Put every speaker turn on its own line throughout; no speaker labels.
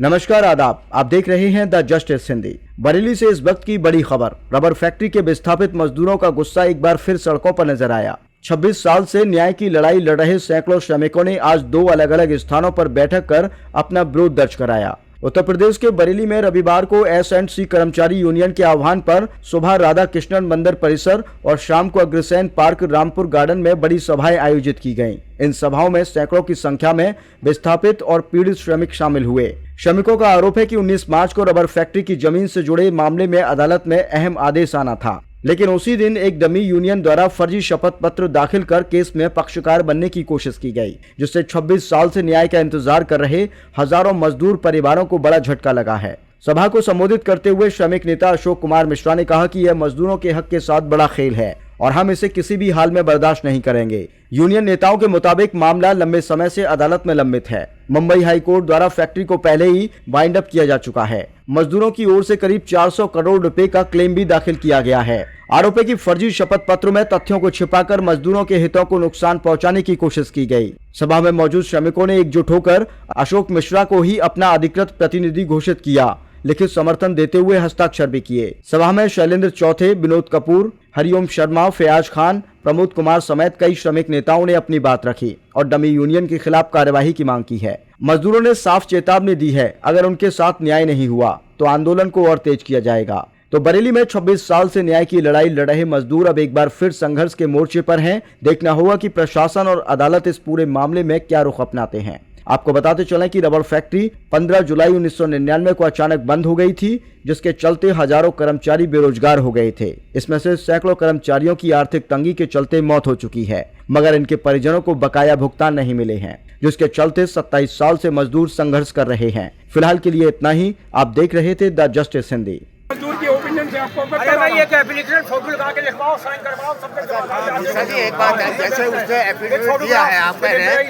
नमस्कार आदाब, आप देख रहे हैं द जस्टिस हिंदी। बरेली से इस वक्त की बड़ी खबर। रबर फैक्ट्री के विस्थापित मजदूरों का गुस्सा एक बार फिर सड़कों पर नजर आया। 26 साल से न्याय की लड़ाई लड़ रहे सैकड़ों श्रमिकों ने आज 2 अलग अलग स्थानों पर बैठक कर अपना विरोध दर्ज कराया। उत्तर प्रदेश के बरेली में रविवार को S&C कर्मचारी यूनियन के आह्वान पर सुबह राधा कृष्णन मंदिर परिसर और शाम को अग्रसेन पार्क रामपुर गार्डन में बड़ी सभाएं आयोजित की गईं। इन सभाओं में सैकड़ों की संख्या में विस्थापित और पीड़ित श्रमिक शामिल हुए। श्रमिकों का आरोप है कि 19 मार्च को रबर फैक्ट्री की जमीन से जुड़े मामले में अदालत में अहम आदेश आना था, लेकिन उसी दिन एक डमी यूनियन द्वारा फर्जी शपथ पत्र दाखिल कर केस में पक्षकार बनने की कोशिश की गई, जिससे 26 साल से न्याय का इंतजार कर रहे हजारों मजदूर परिवारों को बड़ा झटका लगा है। सभा को संबोधित करते हुए श्रमिक नेता अशोक कुमार मिश्रा ने कहा कि यह मजदूरों के हक के साथ बड़ा खेल है और हम इसे किसी भी हाल में बर्दाश्त नहीं करेंगे। यूनियन नेताओं के मुताबिक मामला लंबे समय से अदालत में लंबित है। मुंबई हाई कोर्ट द्वारा फैक्ट्री को पहले ही वाइंड अप किया जा चुका है। मजदूरों की ओर से करीब 400 करोड़ रुपए का क्लेम भी दाखिल किया गया है। आरोप है कि फर्जी शपथ पत्र में तथ्यों को छिपाकर मजदूरों के हितों को नुकसान पहुंचाने की कोशिश की गई। सभा में मौजूद श्रमिकों ने एकजुट होकर अशोक मिश्रा को ही अपना अधिकृत प्रतिनिधि घोषित किया, लिखित समर्थन देते हुए हस्ताक्षर भी किए। सभा में शैलेंद्र चौथे, विनोद कपूर, हरिओम शर्मा, फयाज खान, प्रमोद कुमार समेत कई श्रमिक नेताओं ने अपनी बात रखी और डमी यूनियन के खिलाफ कार्यवाही की मांग की है। मजदूरों ने साफ चेतावनी दी है, अगर उनके साथ न्याय नहीं हुआ तो आंदोलन को और तेज किया जाएगा। तो बरेली में 26 साल से न्याय की लड़ाई लड़ रहे मजदूर अब एक बार फिर संघर्ष के मोर्चे पर हैं। देखना होगा कि प्रशासन और अदालत इस पूरे मामले में क्या रुख अपनाते हैं। आपको बताते चलें कि रबर फैक्ट्री 15 जुलाई 1999 को अचानक बंद हो गई थी, जिसके चलते हजारों कर्मचारी बेरोजगार हो गए थे। इसमें से सैकड़ों कर्मचारियों की आर्थिक तंगी के चलते मौत हो चुकी है, मगर इनके परिजनों को बकाया भुगतान नहीं मिले हैं, जिसके चलते 27 साल से मजदूर संघर्ष कर रहे हैं। फिलहाल के लिए इतना ही। आप देख रहे थे द जस्टिस हिंदी।
मजदूर की ओपिनियन से आपको अरे भाई एक एप्लीकेशन फोटो लगा के लिखवाओ, साइन करवाओ, सब कुछ करवाओ।
सर जी एक बात है, जैसे उसने एप्लीकेशन दिया है, आप कह रहे हैं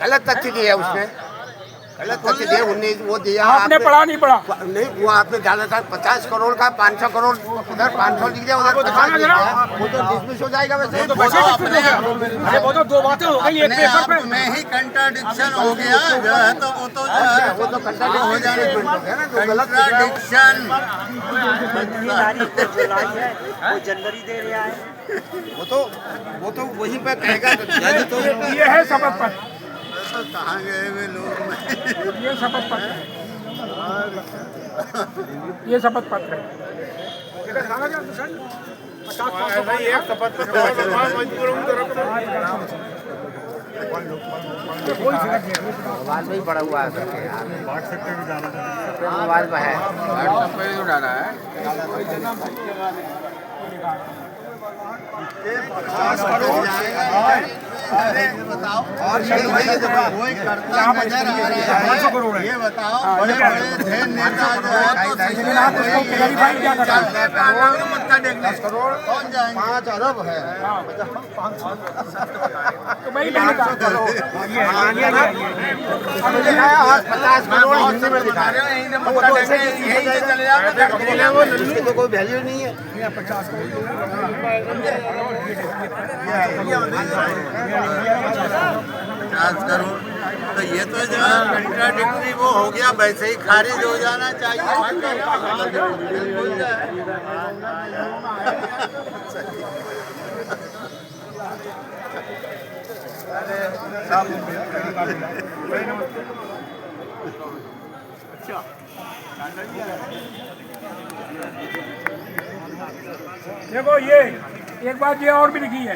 गलत तथ्य दिया है, उसने गलत तथ्य दिया, 19 वो दिया
आपने पढ़ा नहीं पढ़ा
नहीं, वो आपने डाला था 50 करोड़ का, 500 करोड़ उधर 500 लिख दिया, उधर 50 लिख दिया, वो तो डिसमिस हो जाएगा। वैसे
अरे वो तो दो बातें हो गई एक पेपर पे
में ही कंट्राडिक्शन हो गया जो है, तो वो तो
कंट्राडिक्शन हो जाने
कंट्राडिक्शन
वो जनवरी दे रहा है,
वो तो वहीं पे कहेगा। तो
ये है शपथ पत्र,
कहाँ गए वे लोग?
ये शपथ पत्र है, ये शपथ पत्र है।
मोबाइल में ही पड़ा हुआ है, मोबाइल में है, व्हाट्सएप पे भी डाला है।
बताओ और वही करता नजर आ रहा है। ये बताओ बड़े बड़े ढेर नेता मत्था देखने 10 करोड़ कौन जाएंगे? 5 अरब है
तो भाई मैंने कहा
50 करोड़ हिंदी में लिखा है, तो कोई वैल्यू नहीं है।
50 करोड़ तो ये तो जो कंट्राडिक्टरी वो हो गया, वैसे ही खारिज हो जाना चाहिए।
देखो ये एक बात ये और भी लिखी है,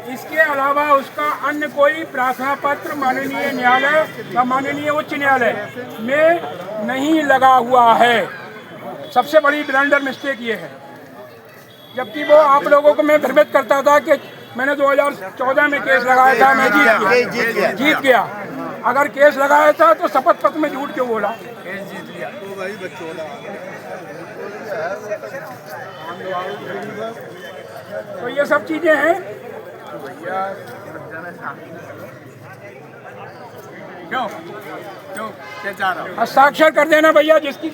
इसके अलावा उसका अन्य कोई प्रार्थना पत्र माननीय न्यायालय या माननीय उच्च न्यायालय में नहीं लगा हुआ है। सबसे बड़ी ब्लंडर मिस्टेक ये है, जबकि वो आप लोगों को मैं भ्रमित करता था कि मैंने 2014 में केस लगाया था, मैं जीत गया। अगर केस लगाया था तो शपथ पत्र में झूठ क्यों बोला? तो ये सब चीजें हैं। क्यों क्या चाह रहा हूँ? हस्ताक्षर कर देना भैया जिसकी